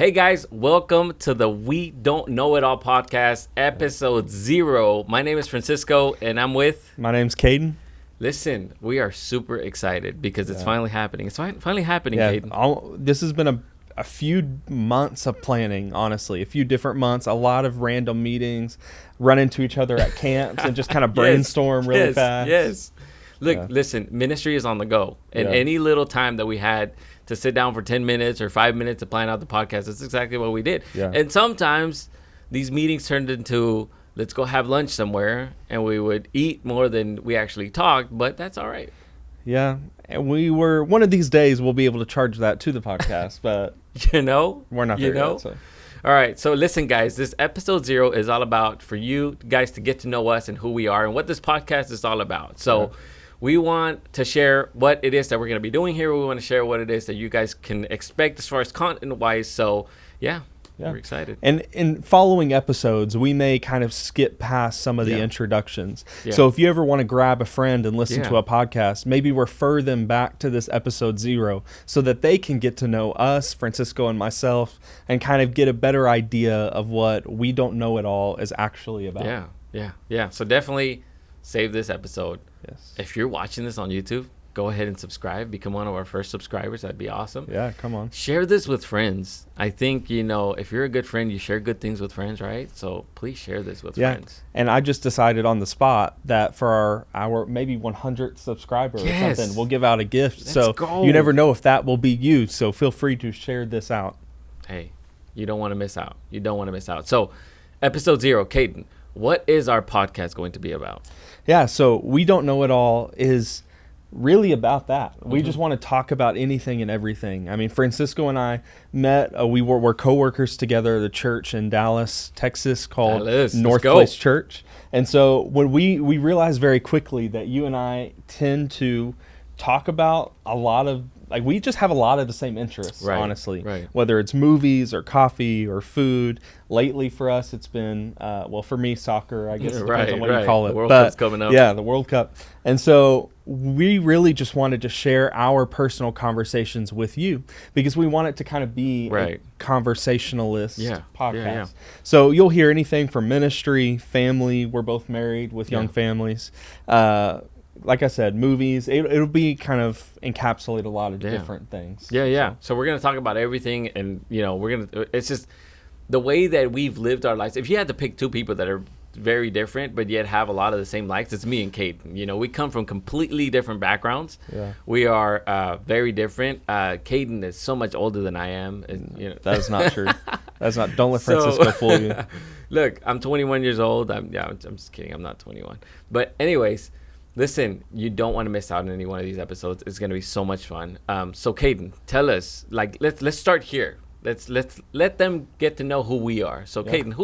Hey guys, welcome to the We Don't Know It All podcast, episode 0. My name is Francisco and I'm with... My name's Caden. Listen, we are super excited because it's finally happening. It's finally happening, Caden. This has been a few months of planning, honestly. A few different months, a lot of random meetings, run into each other at camps and just kind of brainstorm really fast. Yes. Look, listen, ministry is on the go. And any little time that we had to sit down for 10 minutes or 5 minutes to plan out the podcast, that's exactly what we did. Yeah. And sometimes these meetings turned into, let's go have lunch somewhere, and we would eat more than we actually talked, but that's all right. Yeah. And one of these days we'll be able to charge that to the podcast, but we're not there yet. So. All right, so listen, guys, this episode 0 is all about for you guys to get to know us and who we are and what this podcast is all about. So we want to share what it is that we're going to be doing here. We want to share what it is that you guys can expect as far as content-wise. So, we're excited. And in following episodes, we may kind of skip past some of the introductions. Yeah. So if you ever want to grab a friend and listen to a podcast, maybe refer them back to this episode 0 so that they can get to know us, Francisco and myself, and kind of get a better idea of what We Don't Know It All is actually about. Yeah. So definitely save this episode. Yes. If you're watching this on YouTube, go ahead and subscribe. Become one of our first subscribers. That'd be awesome. Yeah, come on. Share this with friends. I think, if you're a good friend, you share good things with friends, right? So please share this with friends. And I just decided on the spot that for our maybe 100th subscriber or something, we'll give out a gift. Let's go. You never know if that will be you. So feel free to share this out. Hey, you don't want to miss out. So episode 0, Caden, what is our podcast going to be about? Yeah, so We Don't Know It All is really about that. We just want to talk about anything and everything. I mean, Francisco and I met, we're co-workers together at a church in Dallas, Texas called North Place Church. And so when we realized very quickly that you and I tend to talk about a lot of, we just have a lot of the same interests, honestly. Right. Whether it's movies or coffee or food. Lately for us, it's been, for me, soccer, I guess. Depends on what you call it. The World Cup's coming up. Yeah, the World Cup. And so we really just wanted to share our personal conversations with you because we want it to kind of be a conversationalist podcast. Yeah. So you'll hear anything from ministry, family. We're both married with young families. Like I said, movies, it'll be kind of encapsulate a lot of different things. Yeah. So we're going to talk about everything, and, it's just the way that we've lived our lives. If you had to pick two people that are very different, but yet have a lot of the same likes, it's me and Caden. We come from completely different backgrounds. Yeah. We are very different. Caden is so much older than I am. And, That is not true. Don't let Francisco fool you. Look, I'm 21 years old. I'm just kidding. I'm not 21. But anyways, listen, you don't want to miss out on any one of these episodes. It's going to be so much fun. So Caden, tell us, let's start here. Let's let them get to know who we are. So Caden,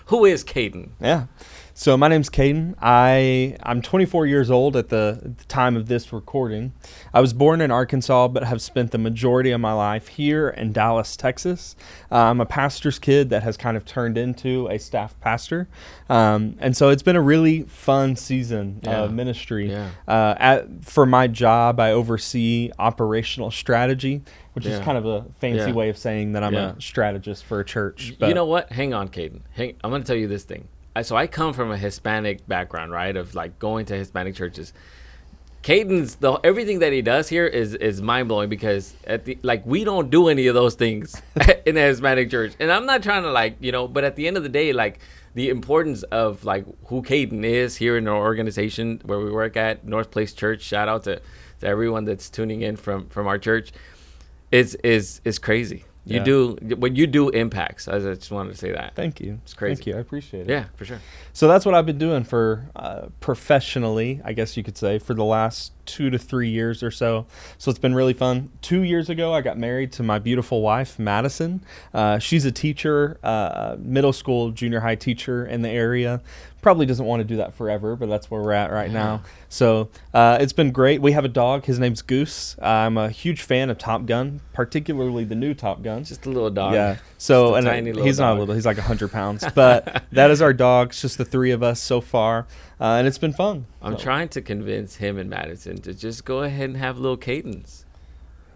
who is Caden? Yeah. So my name's Caden. I'm 24 years old at the time of this recording. I was born in Arkansas, but have spent the majority of my life here in Dallas, Texas. I'm a pastor's kid that has kind of turned into a staff pastor. And so it's been a really fun season of ministry. Yeah. For my job, I oversee operational strategy, which is kind of a fancy way of saying that I'm a strategist for a church. But you know what? Hang on, Caden. I'm going to tell you this thing. So I come from a Hispanic background, right? Of going to Hispanic churches. Caden's everything that he does here is mind blowing because we don't do any of those things in a Hispanic church. And I'm not trying to but at the end of the day, the importance of who Caden is here in our organization where we work at, North Place Church. Shout out to everyone that's tuning in from our church. Is crazy. What you do impacts. I just wanted to say that. Thank you. It's crazy. Thank you. I appreciate it. Yeah, for sure. So that's what I've been doing for professionally, I guess you could say, for the last 2 to 3 years or so. So it's been really fun. 2 years ago, I got married to my beautiful wife, Madison. She's a teacher, middle school, junior high teacher in the area. Probably doesn't want to do that forever, but that's where we're at right now. So it's been great. We have a dog. His name's Goose. I'm a huge fan of Top Gun, particularly the new Top Gun. Just a little dog. Yeah. So and tiny he's dog. Not little. He's like 100 pounds. But that is our dog. It's just the 3 of us so far. And it's been fun. I'm trying to convince him and Madison to just go ahead and have little Cadence.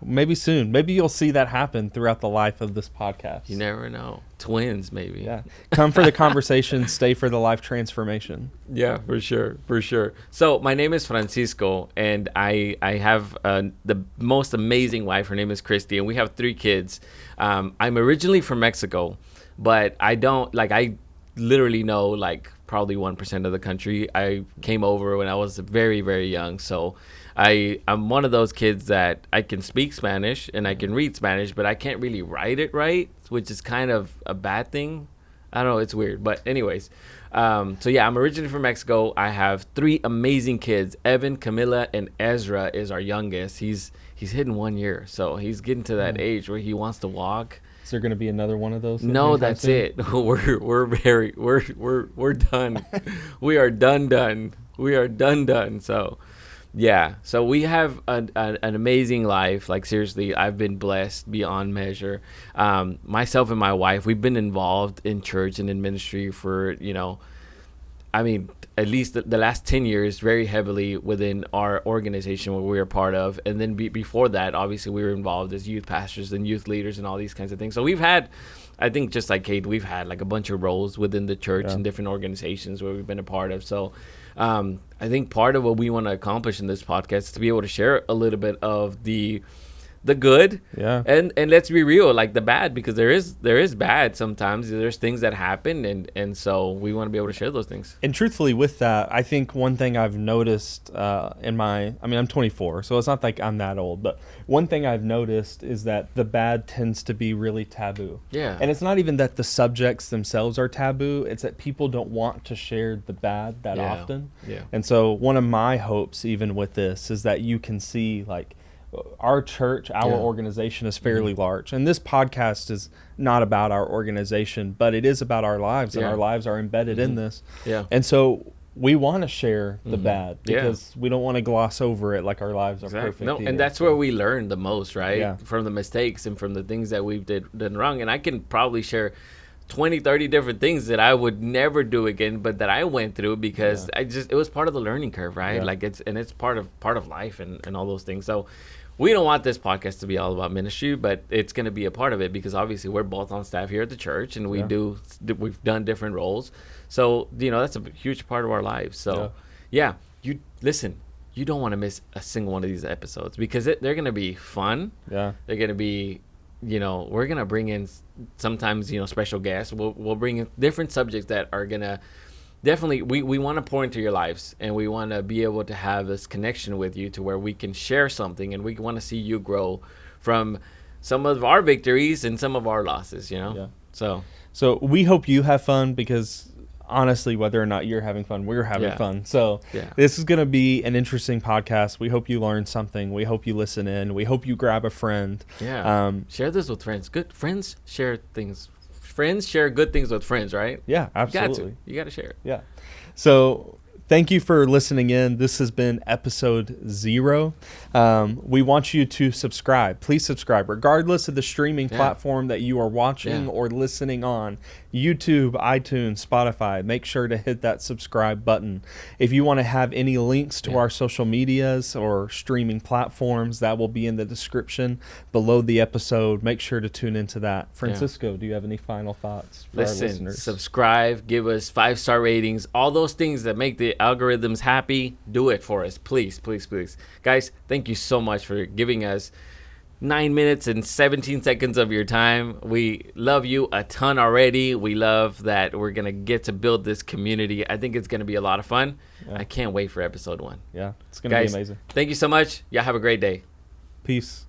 maybe soon. Maybe you'll see that happen throughout the life of this podcast. You never know. Twins, maybe. Yeah. Come for the conversation, stay for the life transformation. Yeah, for sure, for sure. So my name is Francisco, and I have the most amazing wife. Her name is Christy, and we have 3 kids. I'm originally from Mexico, but I literally know like probably 1% of the country. I came over when I was very, very young, so I'm one of those kids that I can speak Spanish and I can read Spanish, but I can't really write it right, which is kind of a bad thing. I don't know, it's weird. But anyways, so yeah, I'm originally from Mexico. I have 3 amazing kids. Evan, Camilla, and Ezra is our youngest. He's hitting 1 year, so he's getting to that age where he wants to walk. Is there going to be another one of those? No, that's it. We're done. We are done. We are done. So, yeah. So we have an amazing life. Like seriously, I've been blessed beyond measure. Myself and my wife, we've been involved in church and in ministry for at least the last 10 years, very heavily within our organization where we were part of. And then before that, obviously, we were involved as youth pastors and youth leaders and all these kinds of things. So we've had, I think just like Kate, we've had like a bunch of roles within the church and different organizations where we've been a part of. So I think part of what we want to accomplish in this podcast is to be able to share a little bit of the good and let's be real, like the bad, because there is bad sometimes. There's things that happen, and so we want to be able to share those things. And truthfully with that, I think one thing I've noticed I'm 24, so it's not like I'm that old, but one thing I've noticed is that the bad tends to be really taboo. Yeah. And it's not even that the subjects themselves are taboo, it's that people don't want to share the bad that often. Yeah. And so one of my hopes even with this is that you can see like our church, our organization is fairly large. And this podcast is not about our organization, but it is about our lives, and our lives are embedded in this. Yeah. And so we want to share the bad because we don't want to gloss over it like our lives are perfect. No, either. and that's where we learn the most, right? Yeah. From the mistakes and from the things that we've done wrong. And I can probably share 20, 30 different things that I would never do again, but that I went through because it was part of the learning curve, right? Yeah. Like it's part of life and all those things. So we don't want this podcast to be all about ministry, but it's going to be a part of it because obviously we're both on staff here at the church, and we've done different roles. So, that's a huge part of our lives. So, you listen, you don't want to miss a single one of these episodes because they're going to be fun. Yeah. They're going to be, we're going to bring in sometimes, special guests. We'll bring in different subjects that are going to definitely, we want to pour into your lives, and we want to be able to have this connection with you to where we can share something, and we want to see you grow from some of our victories and some of our losses, Yeah. So we hope you have fun because honestly, whether or not you're having fun, we're having fun. So this is going to be an interesting podcast. We hope you learn something. We hope you listen in. We hope you grab a friend. Yeah. Share this with friends. Good friends share things. Friends share good things with friends, right? Yeah, absolutely. You got to share it. Yeah. So thank you for listening in. This has been episode 0. We want you to subscribe. Please subscribe, regardless of the streaming platform that you are watching or listening on. YouTube, iTunes, Spotify. Make sure to hit that subscribe button. If you want to have any links to our social medias or streaming platforms, that will be in the description below the episode. Make sure to tune into that. Francisco, do you have any final thoughts for our listeners? Subscribe, give us 5-star ratings, all those things that make the algorithms happy. Do it for us, please, please, please. Guys, thank you so much for giving us 9 minutes and 17 seconds of your time. We love you a ton already. We love that we're going to get to build this community. I think it's going to be a lot of fun. I can't wait for episode 1. Yeah, it's going to be amazing. Thank you so much. Y'all have a great day. Peace.